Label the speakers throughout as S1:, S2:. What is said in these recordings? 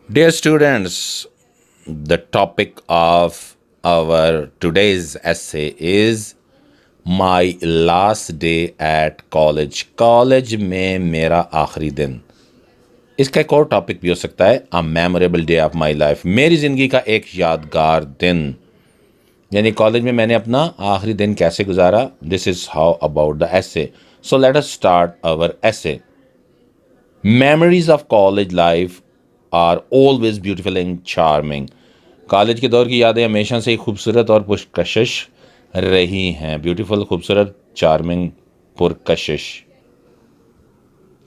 S1: Dear students, the topic of our today's essay is my last day at college. College में मेरा आखिरी दिन. इसका एक और टॉपिक भी हो सकता है a memorable day of my life. मेरी ज़िंदगी का एक यादगार दिन. यानी कॉलेज में मैंने अपना आखिरी दिन कैसे गुजारा. This is how about the essay. So let us start our essay. Memories of college life are always beautiful and charming. College के दौर की यादें हमेशा से ही खूबसूरत और पुरकशिश रही हैं. ब्यूटीफुल, खूबसूरत, charming, पुरकशिश.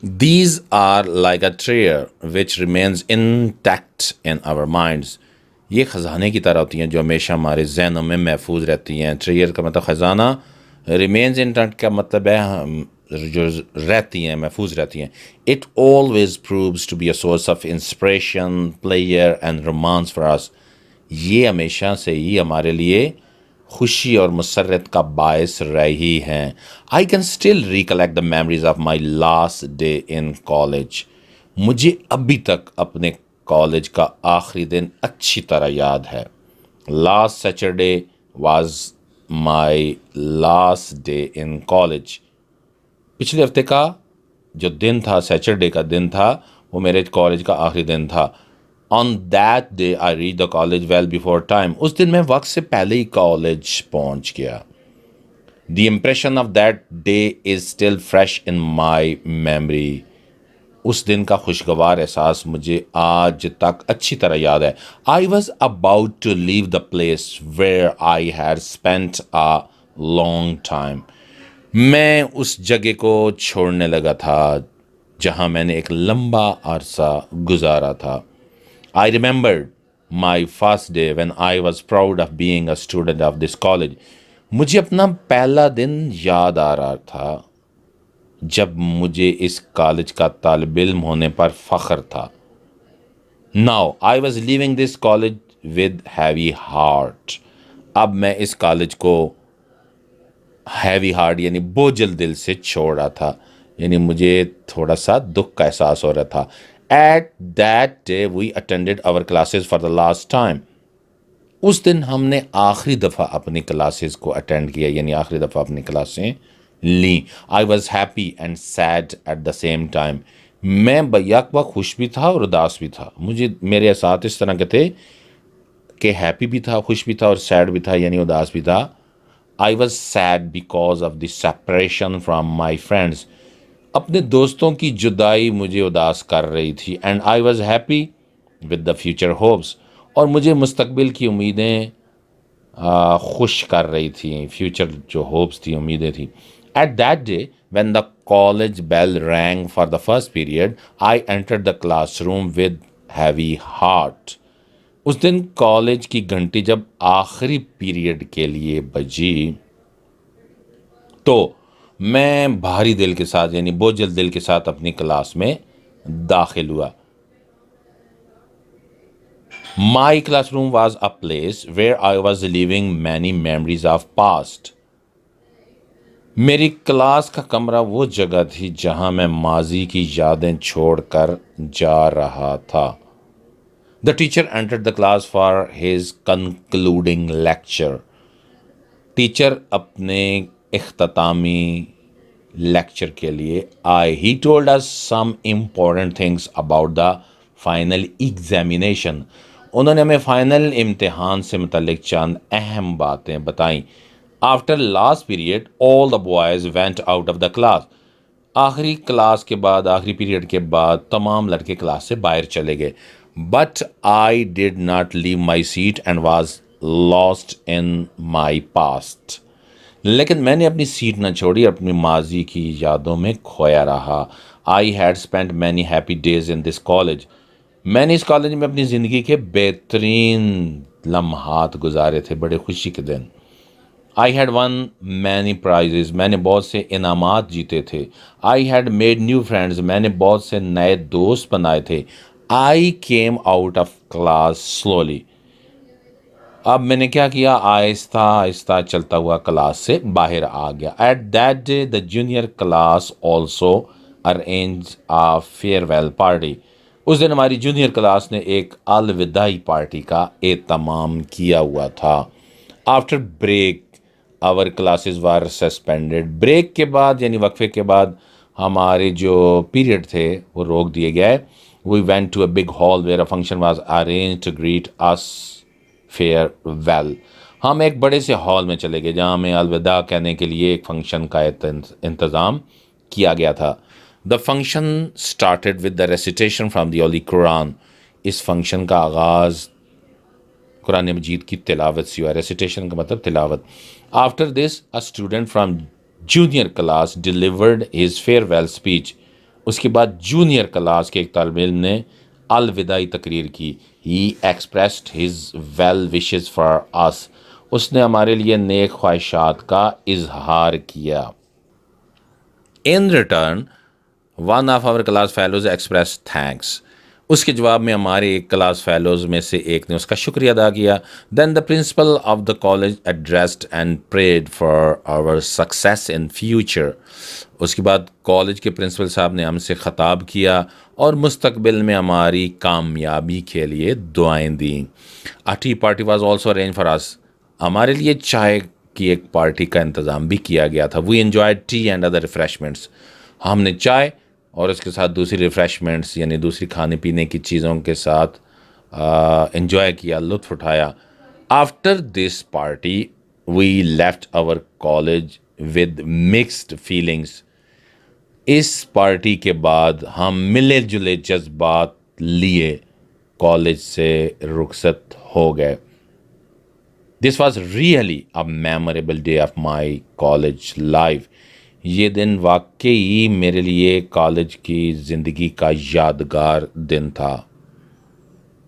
S1: These are like a treasure which remains intact in our minds. یہ खजाने की तरह होती हैं जो हमेशा हमारे जहनों में महफूज रहती हैं. ट्रेयर का मतलब खजाना, रिमेन्स इंटैक्ट का मतलब है जो रहती हैं, महफूज रहती हैं. It always proves to be a source of inspiration, player and romance for us. ये हमेशा से ही हमारे लिए खुशी और मसरत का बायस रही हैं. I can still recollect the memories of my last day in college. मुझे अभी तक अपने कॉलेज का आखिरी दिन अच्छी तरह याद है. Last Saturday was my last day in college. पिछले हफ्ते का जो दिन था, सैटरडे का दिन था, वो मेरे कॉलेज का आखिरी दिन था. On that day I reach the college well before time. उस दिन मैं वक्त से पहले ही कॉलेज पहुंच गया. The impression of that day is still fresh in my memory. उस दिन का खुशगवार एहसास मुझे आज तक अच्छी तरह याद है. I was about to leave the place where I had spent a long time. मैं उस जगह को छोड़ने लगा था जहाँ मैंने एक लंबा अरसा गुजारा था. I remembered my first day when I was proud of being a student of this college. मुझे अपना पहला दिन याद आ रहा था जब मुझे इस कॉलेज का तालिब इल्म होने पर फ़ख्र था. Now I was leaving this college with heavy heart. अब मैं इस कॉलेज को हैवी हार्ट यानी बोझल दिल से छोड़ रहा था. यानी मुझे थोड़ा सा दुख का एहसास हो रहा था. At that day we attended our classes for the last time. उस दिन हमने आखिरी दफ़ा अपनी क्लासेस को अटेंड किया, यानी आखिरी दफ़ा अपनी क्लासें ली. I was happy and sad at the same time. मैं बैक खुश भी था और उदास भी था. मुझे मेरे एहसास इस तरह के थे कि हैप्पी भी था, खुश भी था और सैड भी था, यानी उदास भी था. I was sad because of the separation from my friends. अपने दोस्तों की जुदाई मुझे उदास कर रही थी. And I was happy with the future hopes. और मुझे मुस्तकबिल की उम्मीदें खुश कर रही थी. फ्यूचर जो होप्स थी, उम्मीदें थी. At that day when the college bell rang for the first period I entered the classroom with heavy heart. उस दिन कॉलेज की घंटी जब आखिरी पीरियड के लिए बजी तो मैं भारी दिल के साथ यानी बोझल दिल के साथ अपनी क्लास में दाखिल हुआ. My class room was a place where I was living many memories of past. मेरी क्लास का कमरा वो जगह थी जहां मैं माजी की यादें छोड़कर जा रहा था. The teacher entered the class for his concluding lecture. Teacher अपने इख्तितामी लेक्चर के लिए आए. He told us some important things about the final examination. उन्होंने हमें फाइनल इम्तिहान से मुतल्लिक चंद अहम बातें बताईं. After last period all the boys went out of the class. आखिरी क्लास के बाद, आखिरी पीरियड के बाद तमाम लड़के क्लास से बाहर चले गए. But I did not leave my seat and was lost in my past. लेकिन मैंने अपनी सीट न छोड़ी, अपनी माजी की यादों में खोया रहा. आई had spent many happy days in this college. मैंने इस कॉलेज में अपनी ज़िंदगी के बेहतरीन लम्हात गुजारे थे, बड़े खुशी के दिन. I had won many prizes. मैंने बहुत से इनामात जीते थे. I had made new friends. मैंने बहुत से नए दोस्त बनाए थे. I came out of class slowly. अब मैंने क्या किया, आहिस्ता आहिस्ता चलता हुआ क्लास से बाहर आ गया. At that day the junior class also arrange a farewell party. اس دن ہماری جونیئر کلاس نے ایک الوداعی پارٹی کا اہتمام کیا ہوا تھا. آفٹر بریک آور کلاسز وار سسپینڈیڈ. بریک کے بعد یعنی وقفے کے بعد ہمارے جو پیریڈ تھے وہ روک دیے گئے. We went to a big hall where a function was arrange to greet us farewell. ہم ایک بڑے سے ہال میں چلے گئے جہاں ہمیں الوداع کہنے کے لیے ایک فنکشن کا انتظام کیا گیا تھا. The function started with the recitation from the holy Quran. اس فنکشن کا آغاز قرآن مجید کی تلاوت سے ہوا. ریسیٹیشن کا مطلب تلاوت. After this a student from junior class delivered his farewell speech. اس کے بعد جونیئر کلاس کے ایک طالب علم نے الوداعی تقریر کی. He expressed his well wishes for us. اس نے ہمارے لیے نیک خواہشات کا اظہار کیا. In return one of our class fellows express thanks. اس کے جواب میں ہمارے ایک کلاس فیلوز میں سے ایک نے اس کا شکریہ ادا کیا. Then the principal of the college addressed and prayed for our success in future. اس کے بعد کالج کے پرنسپل صاحب نے ہم سے خطاب کیا اور مستقبل میں ہماری کامیابی کے لیے دعائیں دیں. A tea party was also arranged for us. ہمارے لیے چائے کی ایک پارٹی کا انتظام بھی کیا گیا تھا. We enjoyed tea and other refreshments. ہم نے چائے اور اس کے ساتھ دوسری ریفریشمنٹس یعنی دوسری کھانے پینے کی چیزوں کے ساتھ انجوائے کیا، لطف اٹھایا. After this party we left our college with mixed feelings. اس پارٹی کے بعد ہم ملے جلے جذبات لیے کالج سے رخصت ہو گئے. This was really a memorable day of my college life. یہ دن واقعی میرے لیے کالج کی زندگی کا یادگار دن تھا.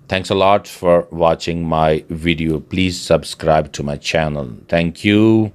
S1: Thanks a lot for watching my video. Please subscribe to my channel. Thank you.